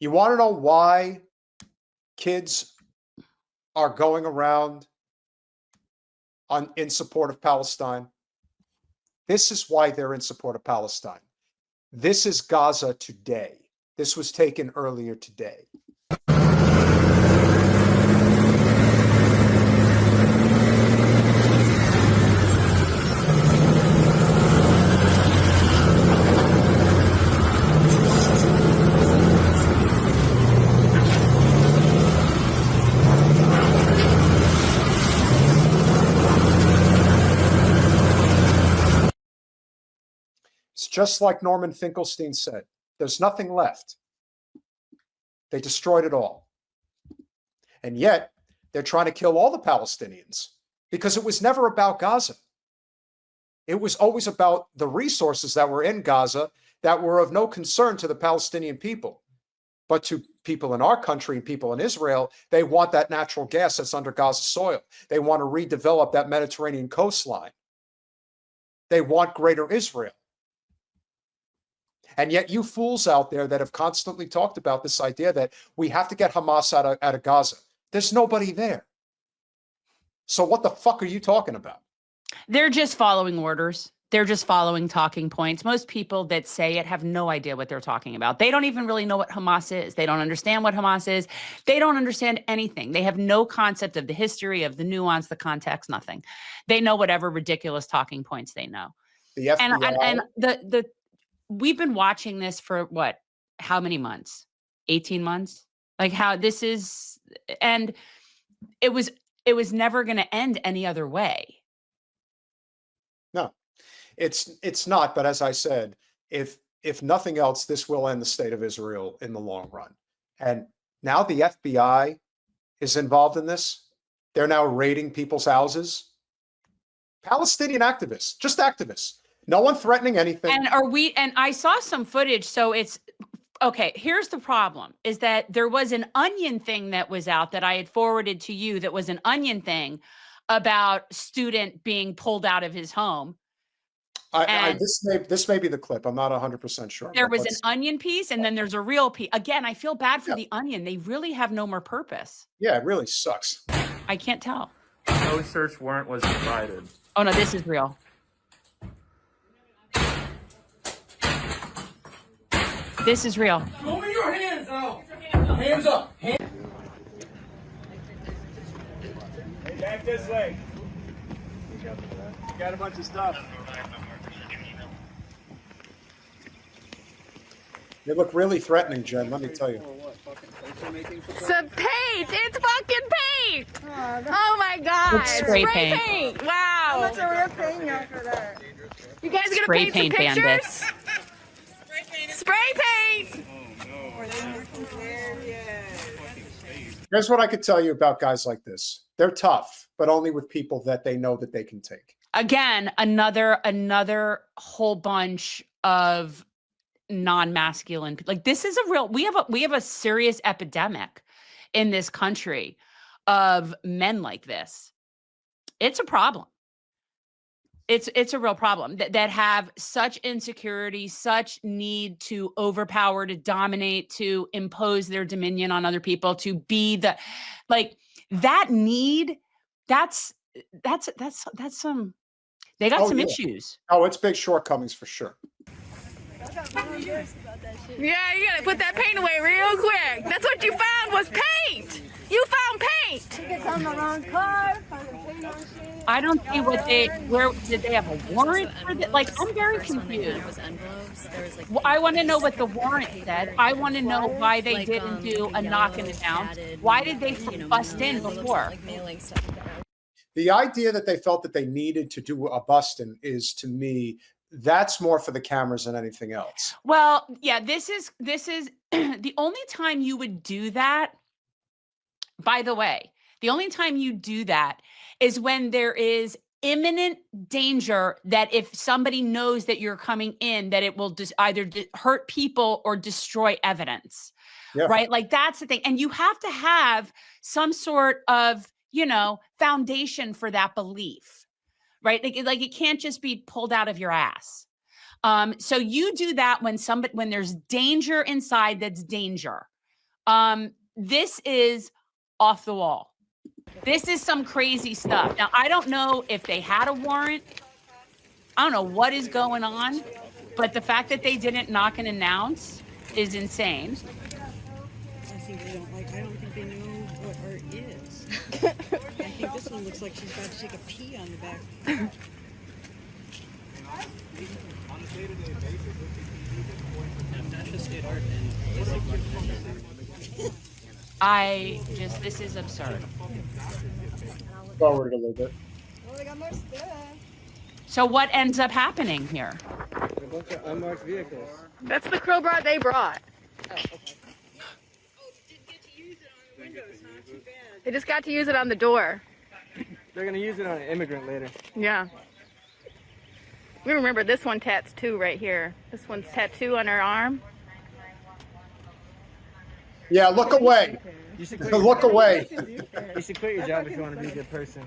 You want to know why kids are going around in support of Palestine? This is why they're in support of Palestine. This is Gaza today. This was taken earlier today. It's just like Norman Finkelstein said, there's nothing left. They destroyed it all. And yet, they're trying to kill all the Palestinians because it was never about Gaza. It was always about the resources that were in Gaza that were of no concern to the Palestinian people. But to people in our country and people in Israel, they want that natural gas that's under Gaza soil. They want to redevelop that Mediterranean coastline. They want greater Israel. And yet you fools out there that have constantly talked about this idea that we have to get Hamas out of Gaza. There's nobody there. So what the fuck are you talking about? They're just following orders. They're just following talking points. Most people that say it have no idea what they're talking about. They don't even really know what Hamas is. They don't understand what Hamas is. They don't understand anything. They have no concept of the history, of the nuance, the context, nothing. They know whatever ridiculous talking points they know. The FBI. And the we've been watching this for what? How many months? 18 months? Like how this is, and it was never going to end any other way. No, it's not. But as I said, if nothing else, this will end the state of Israel in the long run. And now the FBI is involved in this. They're now raiding people's houses. Palestinian activists, just activists. No one threatening anything. And I saw some footage. So it's okay. Here's the problem is that there was an Onion thing that was out that I had forwarded to you. That was an Onion thing about student being pulled out of his home. This may be the clip. I'm not 100% sure. There was an Onion piece and then there's a real piece. Again, I feel bad for the Onion. They really have no more purpose. Yeah, it really sucks. I can't tell. No search warrant was provided. Oh, no, this is real. This is real. Show me your hands out. Hands up. Back this way. Got a bunch of stuff. They look really threatening, Jen, let me tell you. It's a paint! It's fucking paint! Oh my god! It's spray paint. Wow! How much are we paying y'all for that? You guys gonna Spray paint some paint pictures? bandits. Spray paint! Here's what I could tell you about guys like this. They're tough, but only with people that they know that they can take. Again, another whole bunch of non-masculine. Like this is a real. We have a serious epidemic in this country of men like this. It's a problem. It's a real problem that have such insecurity, such need to overpower, to dominate, to impose their dominion on other people, to be the, like that need. That's some. They got some issues. Oh, it's big shortcomings for sure. Yeah, you gotta put that paint away real quick. That's what you found was paint. You found paint. It's on the wrong car. I don't see where did they have a warrant for that? Like, I'm very confused. I want to know what the warrant said. I want to know why they didn't do a knock and announce. Why did they bust in before? The idea that they felt that they needed to do a busting is, to me, that's more for the cameras than anything else. Well, yeah, this is the only time you would do that. By the way, the only time you do that is when there is imminent danger that if somebody knows that you're coming in, that it will either hurt people or destroy evidence, right? Like that's the thing. And you have to have some sort of, foundation for that belief, right? Like it can't just be pulled out of your ass. So you do that when there's danger inside that's danger. This is off the wall. This is some crazy stuff. Now, I don't know if they had a warrant. I don't know what is going on, but the fact that they didn't knock and announce is insane. I don't think they know what art is. I think this one looks like she's about to take a pee on the back. On a day-to-day basis, That's just state art and This is absurd. Forward a little bit. Oh, they got more stuff. So what ends up happening here? a bunch of unmarked vehicles. That's the crowbar they brought. They just got to use it on the door. They're gonna use it on an immigrant later. Yeah. We remember this one tattoo right here. This one's tattoo on her arm. Yeah, look away. You should quit Look away. You should quit your job if you want to be a good person.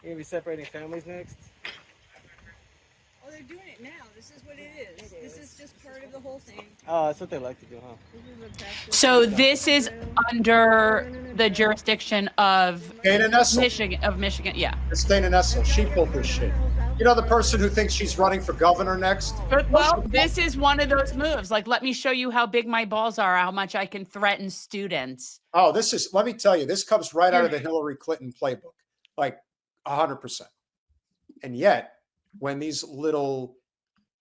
You're gonna be separating families next. Oh, they're doing it now. This is what it is. This is just part of the whole thing. Oh, that's what they like to do, huh? So this is under the jurisdiction of Dana Nessel. Michigan. Yeah. It's Dana Nessel. She pulled this shit. You know the person who thinks she's running for governor next? Well, this is one of those moves. Like, let me show you how big my balls are, how much I can threaten students. Oh, let me tell you, this comes right out of the Hillary Clinton playbook, like 100%. And yet, when these little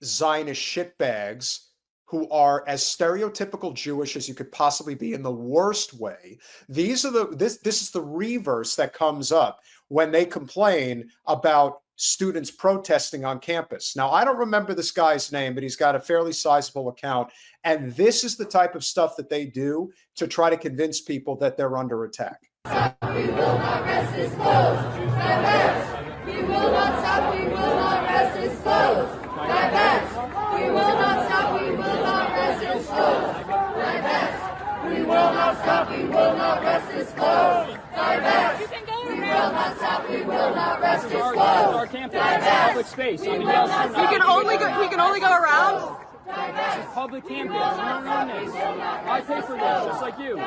Zionist shitbags who are as stereotypical Jewish as you could possibly be in the worst way, this is the reverse that comes up when they complain about students protesting on campus. Now, I don't remember this guy's name, but he's got a fairly sizable account. And this is the type of stuff that they do to try to convince people that they're under attack. We will not rest his clothes. Divest. We will not stop. We will not rest his clothes. Divest. We will not stop. We will not rest his clothes. Divest. We will not stop. We will not rest his clothes. Divest. We will not stop. We will not rest his clothes. Our campus is public space. He can only go around. This is public campus. You don't own this. I pay for this, just like you.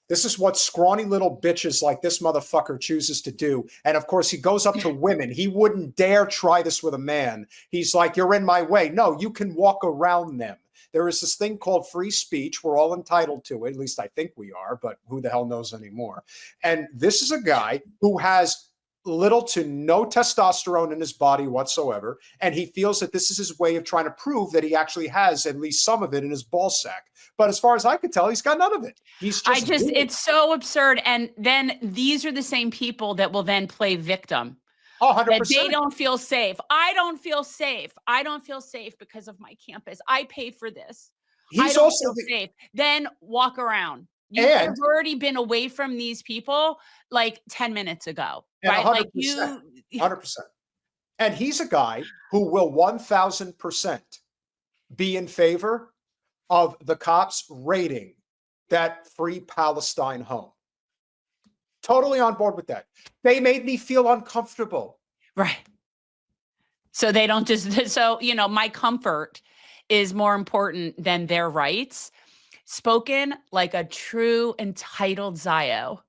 This is what scrawny little bitches like this motherfucker chooses to do. And of course, he goes up to women. He wouldn't dare try this with a man. He's like, you're in my way. No, you can walk around them. There is this thing called free speech. We're all entitled to it. At least I think we are, but who the hell knows anymore? And this is a guy who has little to no testosterone in his body whatsoever. And he feels that this is his way of trying to prove that he actually has at least some of it in his ball sack. But as far as I could tell, he's got none of it. It's so absurd. And then these are the same people that will then play victim. Oh, 100%. That they don't feel safe. I don't feel safe. I don't feel safe because of my campus. I pay for this. He's I don't also feel safe. Then walk around. You have already been away from these people like 10 minutes ago. Right? 100%, like you 100%. And he's a guy who will 1000% be in favor of the cops raiding that Free Palestine home. Totally on board with that. They made me feel uncomfortable. Right. So they don't my comfort is more important than their rights. Spoken like a true entitled Zio.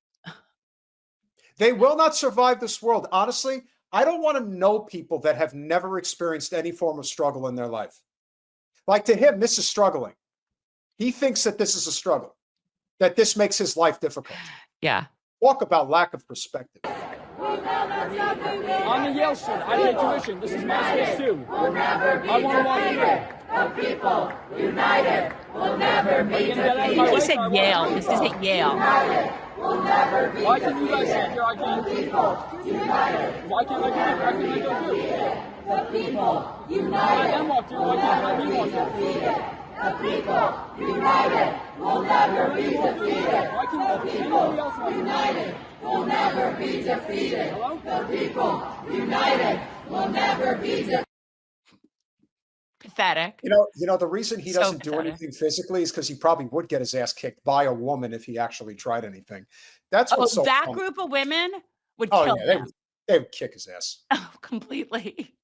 They will not survive this world. Honestly, I don't want to know people that have never experienced any form of struggle in their life. Like to him, this is struggling. He thinks that this is a struggle, that this makes his life difficult. Yeah. Talk about lack of perspective. I'm a Yale student. I pay tuition. This is my space too. I want to walk here. The people united will never be defeated. He said Yale. This isn't Yale. Will never be Why can you guys sit here? I can't. united. Why can't I go through? The people united. I can walk through. Why can't I be walk through? The people united will never be defeated. Why can't anybody else walk through? United will never be defeated. Hello? The people united will never be defeated. Pathetic. You know, the reason he So doesn't do pathetic. anything physically is because he probably would get his ass kicked by a woman if he actually tried anything. That's what's so that funny. group of women would Oh kill yeah, him. they would kick his ass. Oh, completely.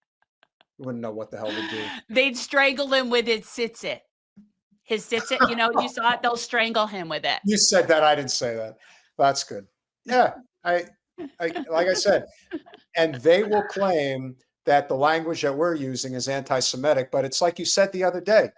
You wouldn't know what the hell to do. They'd strangle him with his sitsit. His sits it, you saw it, they'll strangle him with it. You said that. I didn't say that. That's good. Yeah. I like I said, and they will claim that the language that we're using is anti-Semitic, but it's like you said the other day.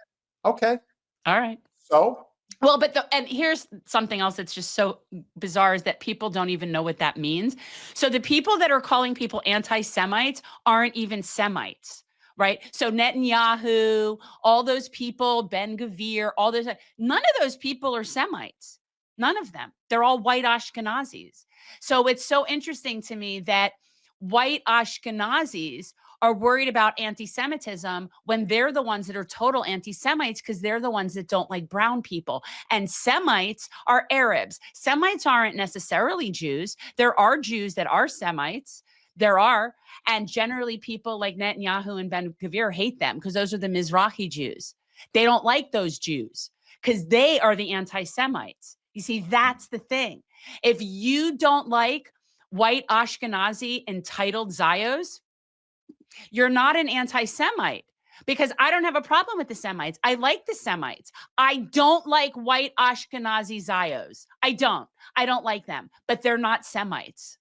Okay. All right. So Well, and here's something else that's just so bizarre is that people don't even know what that means. So the people that are calling people anti-Semites aren't even Semites, right? So Netanyahu, all those people, Ben-Gvir, all those, none of those people are Semites. None of them. They're all white Ashkenazis. So it's so interesting to me that white Ashkenazis are worried about anti-Semitism when they're the ones that are total anti-Semites because they're the ones that don't like brown people. And Semites are Arabs. Semites aren't necessarily Jews. There are Jews that are Semites. There are. And generally people like Netanyahu and Ben-Gvir hate them because those are the Mizrahi Jews. They don't like those Jews because they are the anti-Semites. You see, that's the thing. If you don't like white Ashkenazi entitled Zios, you're not an anti-Semite because I don't have a problem with the Semites. I like the Semites. I don't like white Ashkenazi Zios. I don't like them, but they're not Semites.